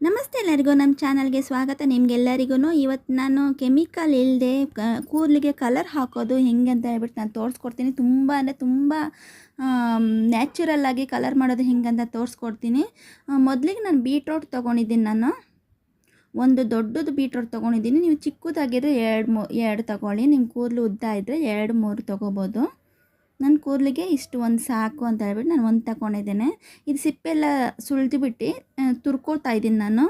ನಮಸ್ತೆ ಎಲ್ಲರಿಗೂ ನಮ್ಮ ಚಾನಲ್ಗೆ ಸ್ವಾಗತ. ನಿಮಗೆಲ್ಲರಿಗೂ ಇವತ್ತು ನಾನು ಕೆಮಿಕಲ್ ಇಲ್ಲದೆ ಕೂದಲಿಗೆ ಕಲರ್ ಹಾಕೋದು ಹೆಂಗೆ ಅಂತ ಹೇಳ್ಬಿಟ್ಟು ನಾನು ತೋರಿಸ್ಕೊಡ್ತೀನಿ. ತುಂಬ ಅಂದರೆ ತುಂಬ ನ್ಯಾಚುರಲ್ಲಾಗಿ ಕಲರ್ ಮಾಡೋದು ಹೆಂಗೆ ಅಂತ ತೋರಿಸ್ಕೊಡ್ತೀನಿ. ಮೊದಲಿಗೆ ನಾನು ಬೀಟ್ರೋಟ್ ತೊಗೊಂಡಿದ್ದೀನಿ. ನಾನು ಒಂದು ದೊಡ್ಡದು ಬೀಟ್ರೋಟ್ ತೊಗೊಂಡಿದ್ದೀನಿ. ನೀವು ಚಿಕ್ಕದಾಗಿದ್ದರೆ ಎರಡು ತೊಗೊಳ್ಳಿ. ನಿಮ್ಮ ಕೂದಲು ಉದ್ದ ಇದ್ದರೆ 2-3 ತೊಗೋಬೋದು. ನನ್ನ ಕೂದಲಿಗೆ ಇಷ್ಟು ಒಂದು ಸಾಕು ಅಂತ ಹೇಳ್ಬಿಟ್ಟು ನಾನು ಒಂದು ತಗೊಂಡಿದ್ದೇನೆ. ಇದು ಸಿಪ್ಪೆಲ್ಲ ಸುಲಿದುಬಿಟ್ಟು ತುರ್ಕೊಳ್ತಾ ಇದ್ದೀನಿ. ನಾನು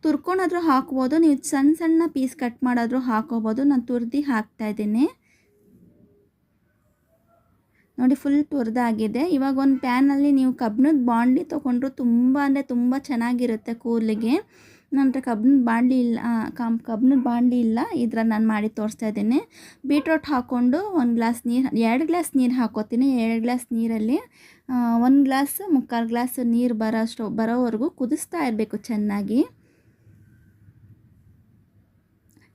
ತುರ್ಕೊಂಡಾದರೂ ಹಾಕ್ಬೋದು, ನೀವು ಸಣ್ಣ ಸಣ್ಣ ಪೀಸ್ ಕಟ್ ಮಾಡಾದರೂ ಹಾಕೋಬೋದು. ನಾನು ತುರ್ದು ಹಾಕ್ತಾಯಿದ್ದೀನಿ ನೋಡಿ, ಫುಲ್ ತುರಿದಾಗಿದೆ. ಇವಾಗ ಒಂದು ಪ್ಯಾನಲ್ಲಿ ನೀವು ಕಬ್ಬಿಣದ ಬಾಣಲಿ ತೊಗೊಂಡ್ರು ತುಂಬ ಅಂದರೆ ತುಂಬ ಚೆನ್ನಾಗಿರುತ್ತೆ ಕೂದಲಿಗೆ. ನನ್ನ ಹತ್ರ ಕಬ್ಬಿಣದ ಬಾಣಲಿ ಇಲ್ಲ, ಇದ್ರಲ್ಲಿ ನಾನು ಮಾಡಿ ತೋರಿಸ್ತಾ ಇದ್ದೀನಿ. ಬೀಟ್ರೋಟ್ ಹಾಕ್ಕೊಂಡು 1 ಗ್ಲಾಸ್ ನೀರು, 2 ಗ್ಲಾಸ್ ನೀರು ಹಾಕೋತೀನಿ. 2 ಗ್ಲಾಸ್ ನೀರಲ್ಲಿ 1 ಗ್ಲಾಸ್ 3/4 ಗ್ಲಾಸ್ ನೀರು ಬರೋವರೆಗೂ ಕುದಿಸ್ತಾ ಇರಬೇಕು ಚೆನ್ನಾಗಿ.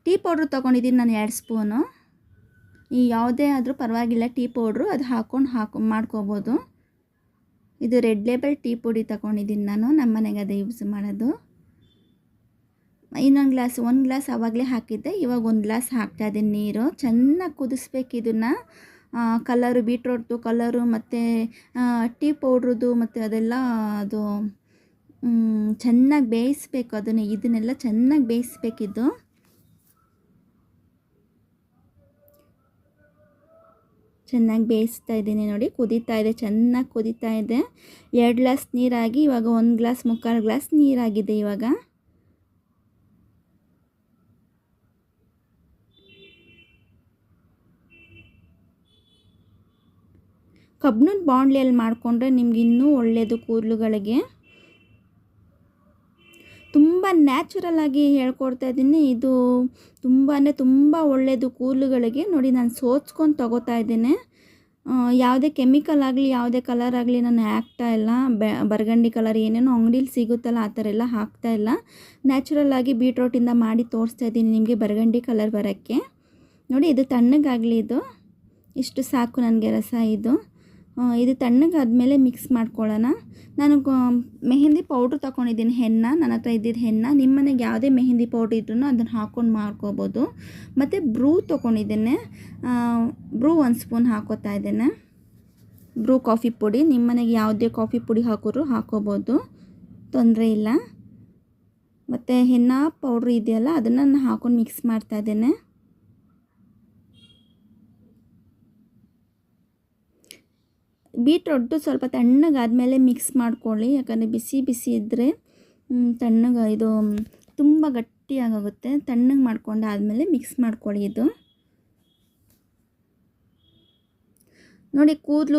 ಟೀ ಪೌಡ್ರ್ ತೊಗೊಂಡಿದ್ದೀನಿ ನಾನು 2 ಸ್ಪೂನು. ಈ ಯಾವುದೇ ಆದರೂ ಪರವಾಗಿಲ್ಲ, ಟೀ ಪೌಡ್ರು ಅದು ಹಾಕ್ಕೊಂಡು ಮಾಡ್ಕೋಬೋದು. ಇದು ರೆಡ್ ಲೇಬಲ್ ಟೀ ಪುಡಿ ತೊಗೊಂಡಿದ್ದೀನಿ ನಾನು, ನಮ್ಮ ಮನೆಗೆ ಅದೇ ಯೂಸ್ ಮಾಡೋದು. ಇನ್ನೊಂದು ಗ್ಲಾಸ್, 1 ಗ್ಲಾಸ್ ಆವಾಗಲೇ ಹಾಕಿದ್ದೆ, ಇವಾಗ 1 ಗ್ಲಾಸ್ ಹಾಕ್ತಾಯಿದ್ದೀನಿ ನೀರು. ಚೆನ್ನಾಗಿ ಕುದಿಸ್ಬೇಕು ಇದನ್ನು. ಕಲರು, ಬೀಟ್ರೋಟ್ದು ಕಲರು ಮತ್ತು ಟೀ ಪೌಡ್ರದ್ದು ಮತ್ತು ಅದೆಲ್ಲ ಅದು ಚೆನ್ನಾಗಿ ಬೇಯಿಸ್ಬೇಕು. ಇದನ್ನೆಲ್ಲ ಚೆನ್ನಾಗಿ ಬೇಯಿಸ್ಬೇಕಿದ್ದು. ಚೆನ್ನಾಗಿ ಬೇಯಿಸ್ತಾ ಇದ್ದೀನಿ ನೋಡಿ, ಕುದೀತಾ ಇದೆ, ಚೆನ್ನಾಗಿ ಕುದೀತಾ ಇದೆ. 2 ಗ್ಲಾಸ್ ನೀರಾಗಿ ಇವಾಗ 1 ಗ್ಲಾಸ್ 3/4 ಗ್ಲಾಸ್ ನೀರಾಗಿದೆ. ಇವಾಗ ಕಬ್ಬಿಣದ ಬಾಣಲಿಯಲ್ಲಿ ಮಾಡಿಕೊಂಡ್ರೆ ನಿಮ್ಗೆ ಇನ್ನೂ ಒಳ್ಳೆಯದು ಕೂದಲುಗಳಿಗೆ. ತುಂಬ ನ್ಯಾಚುರಲ್ಲಾಗಿ ಹೇಳ್ಕೊಡ್ತಾ ಇದ್ದೀನಿ. ಇದು ತುಂಬ ಅಂದರೆ ತುಂಬ ಒಳ್ಳೆಯದು ಕೂದಲುಗಳಿಗೆ. ನೋಡಿ, ನಾನು ಸೋಚ್ಕೊಂಡು ತೊಗೋತಾ ಇದ್ದೇನೆ. ಯಾವುದೇ ಕೆಮಿಕಲ್ ಆಗಲಿ ಯಾವುದೇ ಕಲರ್ ಆಗಲಿ ನಾನು ಹಾಕ್ತಾ ಇಲ್ಲ. ಬರ್ಗಂಡಿ ಕಲರ್ ಏನೇನೋ ಅಂಗಡೀಲಿ ಸಿಗುತ್ತಲ್ಲ ಆ ಥರ ಎಲ್ಲ ಹಾಕ್ತಾ ಇಲ್ಲ. ನ್ಯಾಚುರಲ್ಲಾಗಿ ಬೀಟ್ರೋಟಿಂದ ಮಾಡಿ ತೋರಿಸ್ತಾ ಇದ್ದೀನಿ ನಿಮಗೆ ಬರ್ಗಂಡಿ ಕಲರ್ ಬರೋಕ್ಕೆ. ನೋಡಿ, ಇದು ತಣ್ಣಗಾಗಲಿ. ಇಷ್ಟು ಸಾಕು ನನಗೆ ರಸ. ಇದು ತಣ್ಣಗಾದ್ಮೇಲೆ ಮಿಕ್ಸ್ ಮಾಡ್ಕೊಳ್ಳೋಣ. ನಾನು ಮೆಹಂದಿ ಪೌಡ್ರ್ ತೊಗೊಂಡಿದ್ದೀನಿ, ನನ್ನ ಹತ್ರ ಇದ್ದಿದ್ದು ಹೆನ್ನ. ನಿಮ್ಮ ಮನೆಗೆ ಯಾವುದೇ ಮೆಹಂದಿ ಪೌಡ್ರ್ ಇದ್ರೂ ಅದನ್ನು ಹಾಕ್ಕೊಂಡು ಮಾಡ್ಕೋಬೋದು. ಮತ್ತು ಬ್ರೂ ತೊಗೊಂಡಿದ್ದೇನೆ, ಬ್ರೂ 1 ಸ್ಪೂನ್ ಹಾಕೋತಾ ಇದ್ದೇನೆ. ಬ್ರೂ ಕಾಫಿ ಪುಡಿ, ನಿಮ್ಮ ಮನೆಗೆ ಯಾವುದೇ ಕಾಫಿ ಪುಡಿ ಹಾಕೋಬೋದು, ತೊಂದರೆ ಇಲ್ಲ. ಮತ್ತು ಹೆನ್ನ ಪೌಡ್ರ್ ಇದೆಯಲ್ಲ ಅದನ್ನು ನಾನು ಹಾಕೊಂಡು ಮಿಕ್ಸ್ ಮಾಡ್ತಾ ಇದ್ದೇನೆ. ಬೀಟ್ರೋಟು ಸ್ವಲ್ಪ ತಣ್ಣಗಾದ್ಮೇಲೆ ಮಿಕ್ಸ್ ಮಾಡ್ಕೊಳ್ಳಿ, ಯಾಕಂದರೆ ಬಿಸಿ ಬಿಸಿ ಇದ್ದರೆ ಇದು ತುಂಬ ಗಟ್ಟಿಯಾಗುತ್ತೆ. ತಣ್ಣಗೆ ಮಾಡ್ಕೊಂಡು ಆದಮೇಲೆ ಮಿಕ್ಸ್ ಮಾಡ್ಕೊಳ್ಳಿ. ನೋಡಿ, ಕೂದಲು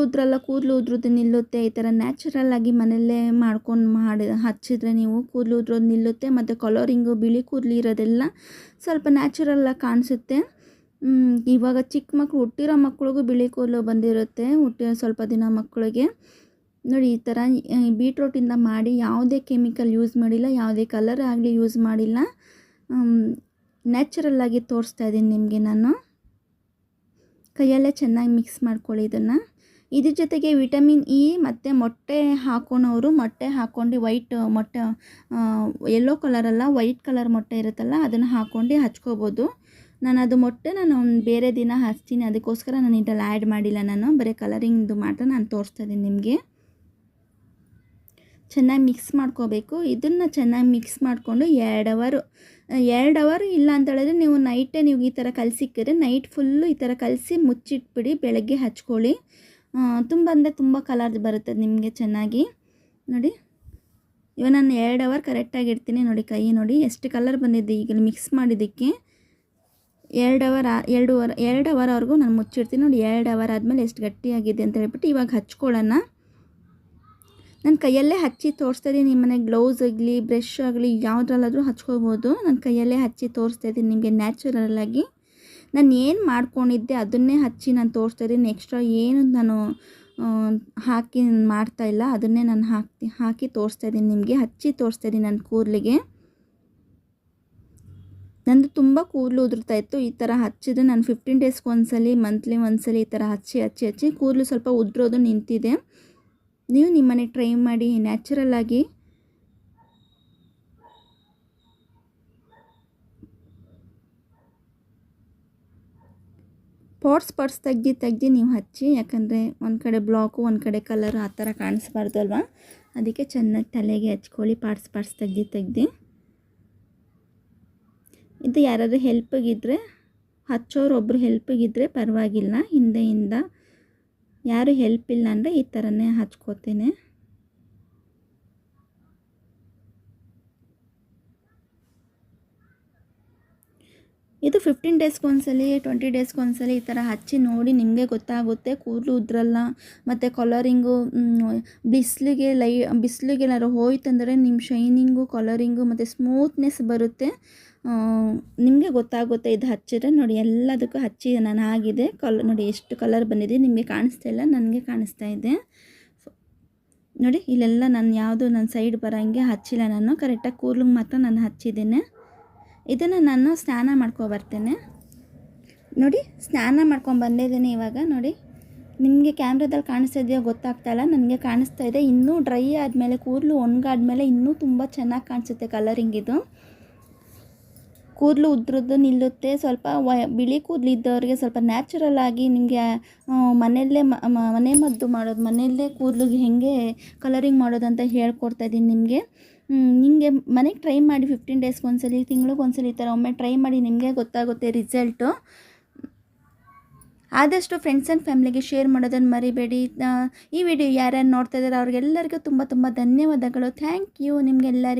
ಉದ್ರೋದು ನಿಲ್ಲುತ್ತೆ. ಈ ಥರ ನ್ಯಾಚುರಲ್ಲಾಗಿ ಮನೆಯಲ್ಲೇ ಹಚ್ಚಿದ್ರೆ ನೀವು ಕೂದಲು ಉದ್ರೋದು ನಿಲ್ಲುತ್ತೆ. ಮತ್ತು ಕಲರಿಂಗು, ಬಿಳಿ ಕೂದಲು ಇರೋದೆಲ್ಲ ಸ್ವಲ್ಪ ನ್ಯಾಚುರಲ್ಲಾಗಿ ಕಾಣಿಸುತ್ತೆ. ಇವಾಗ ಚಿಕ್ಕ ಮಕ್ಕಳು, ಹುಟ್ಟಿರೋ ಮಕ್ಕಳಿಗೂ ಬಿಳಿ ಕೂದಲು ಬಂದಿರುತ್ತೆ, ಹುಟ್ಟಿರೋ ಸ್ವಲ್ಪ ದಿನ ಮಕ್ಕಳಿಗೆ. ನೋಡಿ, ಈ ಥರ ಬೀಟ್ರೋಟಿಂದ ಮಾಡಿ ಯಾವುದೇ ಕೆಮಿಕಲ್ ಯೂಸ್ ಮಾಡಿಲ್ಲ, ಯಾವುದೇ ಕಲರ್ ಆಗಲಿ ಯೂಸ್ ಮಾಡಿಲ್ಲ. ನ್ಯಾಚುರಲ್ಲಾಗಿ ತೋರಿಸ್ತಾ ಇದ್ದೀನಿ ನಿಮಗೆ ನಾನು. ಕೈಯಲ್ಲೇ ಚೆನ್ನಾಗಿ ಮಿಕ್ಸ್ ಮಾಡ್ಕೊಳ್ಳಿ ಇದನ್ನು. ಇದ್ರ ಜೊತೆಗೆ ವಿಟಮಿನ್ ಇ ಮತ್ತು ಮೊಟ್ಟೆ ಹಾಕೋಣವರು ಮೊಟ್ಟೆ ಹಾಕ್ಕೊಂಡು ಮೊಟ್ಟೆ ಯೆಲ್ಲೋ ಕಲರಲ್ಲ, ವೈಟ್ ಕಲರ್ ಮೊಟ್ಟೆ ಇರುತ್ತಲ್ಲ ಅದನ್ನು ಹಾಕ್ಕೊಂಡು ಹಚ್ಕೋಬೋದು. ನಾನು ಮೊಟ್ಟೆ ಬೇರೆ ದಿನ ಹಚ್ತೀನಿ, ಅದಕ್ಕೋಸ್ಕರ ನಾನು ಇದರಲ್ಲಿ ಆ್ಯಡ್ ಮಾಡಿಲ್ಲ. ನಾನು ಬರೀ ಕಲರಿಂಗ್ದು ಮಾತ್ರ ನಾನು ತೋರಿಸ್ತಾ ಇದ್ದೀನಿ ನಿಮಗೆ. ಚೆನ್ನಾಗಿ ಮಿಕ್ಸ್ ಮಾಡ್ಕೋಬೇಕು. ಇದನ್ನು ಚೆನ್ನಾಗಿ ಮಿಕ್ಸ್ ಮಾಡಿಕೊಂಡು 2 ಅವರ್ ಇಲ್ಲ ಅಂತ ಹೇಳಿದ್ರೆ ನೀವು ನೈಟೇ ನೀವು ಈ ಥರ ಕಲಸಿಕ್ಕಿದ್ರೆ ನೈಟ್ ಫುಲ್ಲು ಈ ಥರ ಕಲಸಿ ಮುಚ್ಚಿಟ್ಬಿಡಿ, ಬೆಳಗ್ಗೆ ಹಚ್ಕೊಳ್ಳಿ. ತುಂಬ ಅಂದರೆ ತುಂಬ ಕಲರ್ ಬರುತ್ತೆ ನಿಮಗೆ ಚೆನ್ನಾಗಿ. ನೋಡಿ, ಇವಾಗ ನಾನು 2 ಅವರ್ ಕರೆಕ್ಟಾಗಿ ಇಡ್ತೀನಿ. ನೋಡಿ, ಕೈ ನೋಡಿ ಎಷ್ಟು ಕಲರ್ ಬಂದಿದೆ ಈಗ ಮಿಕ್ಸ್ ಮಾಡಿದ್ದಕ್ಕೆ. 2 ಅವರ್ವರೆಗೂ ನಾನು ಮುಚ್ಚಿಡ್ತೀನಿ. ನೋಡಿ, 2 ಅವರ್ ಆದಮೇಲೆ ಎಷ್ಟು ಗಟ್ಟಿಯಾಗಿದೆ ಅಂತ ಹೇಳ್ಬಿಟ್ಟು ಇವಾಗ ಹಚ್ಕೊಳ್ಳೋಣ. ನಾನು ಕೈಯಲ್ಲೇ ಹಚ್ಚಿ ತೋರಿಸ್ತಾ ಇದ್ದೀನಿ. ನಿಮ್ಮ ಮನೆಗೆ ಗ್ಲೌಸ್ ಆಗಲಿ ಬ್ರಷ್ ಆಗಲಿ ಯಾವುದ್ರಲ್ಲಾದರೂ ಹಚ್ಕೋಬೋದು. ನಾನು ಕೈಯಲ್ಲೇ ಹಚ್ಚಿ ತೋರಿಸ್ತಾ ಇದ್ದೀನಿ ನಿಮಗೆ ನ್ಯಾಚುರಲ್ಲಾಗಿ. ನಾನು ಏನು ಮಾಡ್ಕೊಂಡಿದ್ದೆ ಅದನ್ನೇ ಹಚ್ಚಿ ನಾನು ತೋರಿಸ್ತಾ ಇದ್ದೀನಿ. ಎಕ್ಸ್ಟ್ರಾ ಏನು ನಾನು ಹಾಕಿ ಮಾಡ್ತಾಯಿಲ್ಲ, ಅದನ್ನೇ ನಾನು ಹಾಕಿ ತೋರಿಸ್ತಾ ಇದ್ದೀನಿ ನಿಮಗೆ, ಹಚ್ಚಿ ತೋರಿಸ್ತಾ ಇದ್ದೀನಿ ನನ್ನ ಕೂದಲಿಗೆ. ನಂದು ತುಂಬ ಕೂದಲು ಉದುರ್ತಾ ಇತ್ತು. ಈ ಥರ ಹಚ್ಚಿದ್ರೆ ನಾನು 15 ಡೇಸ್ಗೆ ಒಂದ್ಸಲಿ, ಮಂತ್ಲಿ ಒಂದ್ಸಲಿ ಈ ಥರ ಹಚ್ಚಿ ಕೂದಲು ಸ್ವಲ್ಪ ಉದುರೋದು ನಿಂತಿದೆ. ನೀವು ನಿಮ್ಮ ಮನೆಗೆ ಟ್ರೈ ಮಾಡಿ ನ್ಯಾಚುರಲ್ಲಾಗಿ. ಪಾಟ್ಸ್ ತೆಗ್ದು ನೀವು ಹಚ್ಚಿ, ಯಾಕಂದರೆ ಒಂದು ಕಡೆ ಬ್ಲಾಕು ಒಂದು ಕಡೆ ಕಲರು ಆ ಥರ ಕಾಣಿಸ್ಬಾರ್ದು ಅಲ್ವಾ, ಅದಕ್ಕೆ ಚೆನ್ನಾಗಿ ತಲೆಗೆ ಹಚ್ಕೊಳ್ಳಿ ಪಾಟ್ಸ್ ತೆಗ್ದು. ಇದು ಯಾರಾದರೂ ಹೆಲ್ಪಿಗಿದ್ದರೆ, ಹಚ್ಚೋರು ಒಬ್ಬರು ಹೆಲ್ಪಿಗಿದ್ದರೆ ಪರವಾಗಿಲ್ಲ, ಹಿಂದೆಯಿಂದ ಯಾರು ಹೆಲ್ಪ್ ಇಲ್ಲ ಅಂದರೆ ಈ ಥರನೇ ಹಚ್ಕೋತೀನಿ. ಇದು 15 ಡೇಸ್ಗೊಂದ್ಸಲಿ 20 ಡೇಸ್ಗೊಂದ್ಸಲಿ ಈ ಥರ ಹಚ್ಚಿ ನೋಡಿ, ನಿಮಗೆ ಗೊತ್ತಾಗುತ್ತೆ ಕೂದಲು ಉದ್ರಲ್ಲ. ಮತ್ತು ಕಲರಿಂಗು ಬಿಸಿಲಿಗೆಲ್ಲಾರು ಹೋಯ್ತಂದರೆ ನಿಮ್ಮ ಶೈನಿಂಗು, ಕಲರಿಂಗು ಮತ್ತು ಸ್ಮೂತ್ನೆಸ್ ಬರುತ್ತೆ. ನಿಮಗೆ ಗೊತ್ತಾಗುತ್ತೆ ಇದು ಹಚ್ಚಿದ್ರೆ. ನೋಡಿ ಎಲ್ಲದಕ್ಕೂ ಹಚ್ಚಿ ನಾನು ಆಗಿದೆ. ನೋಡಿ ಎಷ್ಟು ಕಲರ್ ಬಂದಿದೆ, ನಿಮಗೆ ಕಾಣಿಸ್ತಾ ಇಲ್ಲ, ನನಗೆ ಕಾಣಿಸ್ತಾ ಇದೆ. ನೋಡಿ ಇಲ್ಲೆಲ್ಲ ನಾನು ಯಾವುದು ನನ್ನ ಸೈಡ್ ಬರೋಂಗೆ ಹಚ್ಚಿಲ್ಲ, ನಾನು ಕರೆಕ್ಟಾಗಿ ಕೂದಲಿಗೆ ಮಾತ್ರ ನಾನು ಹಚ್ಚಿದ್ದೇನೆ. ಇದನ್ನು ನಾನು ಸ್ನಾನ ಮಾಡ್ಕೊಬರ್ತೇನೆ. ನೋಡಿ ಸ್ನಾನ ಮಾಡ್ಕೊಂಬಂದಿದ್ದೀನಿ ಇವಾಗ. ನೋಡಿ ನಿಮಗೆ ಕ್ಯಾಮ್ರಾದಲ್ಲಿ ಕಾಣಿಸ್ತಾ ಇದೆಯೋ ಗೊತ್ತಾಗ್ತಾಯಿಲ್ಲ, ನನಗೆ ಕಾಣಿಸ್ತಾ ಇದೆ. ಇನ್ನೂ ಡ್ರೈ ಆದಮೇಲೆ, ಕೂದಲು ಒಣಗಾದ್ಮೇಲೆ ಇನ್ನೂ ತುಂಬ ಚೆನ್ನಾಗಿ ಕಾಣಿಸುತ್ತೆ ಕಲರಿಂಗ್. ಇದು ಕೂದಲು ಉದ್ರದ್ದು ನಿಲ್ಲುತ್ತೆ. ಸ್ವಲ್ಪ ಬಿಳಿ ಕೂದಲು ಇದ್ದವ್ರಿಗೆ ಸ್ವಲ್ಪ ನ್ಯಾಚುರಲ್ ಆಗಿ ನಿಮಗೆ ಮನೆಯಲ್ಲೇ ಮನೆಮದ್ದು ಮಾಡೋದು, ಮನೆಯಲ್ಲೇ ಕೂದಲಿಗೆ ಹೇಗೆ ಕಲರಿಂಗ್ ಮಾಡೋದಂತ ಹೇಳ್ಕೊಡ್ತಾಯಿದ್ದೀನಿ ನಿಮಗೆ. ನಿಮಗೆ ಮನೆಗೆ ಟ್ರೈ ಮಾಡಿ 15 ಡೇಸ್ಗೊಂದ್ಸಲಿ, ತಿಂಗಳಿಗೊಂದ್ಸಲಿ ಈ ಥರ ಒಮ್ಮೆ ಟ್ರೈ ಮಾಡಿ, ನಿಮಗೆ ಗೊತ್ತಾಗುತ್ತೆ ರಿಸಲ್ಟು. ಆದಷ್ಟು ಫ್ರೆಂಡ್ಸ್ ಆ್ಯಂಡ್ ಫ್ಯಾಮಿಲಿಗೆ ಶೇರ್ ಮಾಡೋದನ್ನು ಮರಿಬೇಡಿ. ಈ ವಿಡಿಯೋ ಯಾರ್ಯಾರು ನೋಡ್ತಾ ಇದ್ದಾರೆ ಅವ್ರಿಗೆಲ್ಲರಿಗೂ ತುಂಬ ಧನ್ಯವಾದಗಳು. ಥ್ಯಾಂಕ್ ಯು ನಿಮಗೆಲ್ಲರಿಗೂ.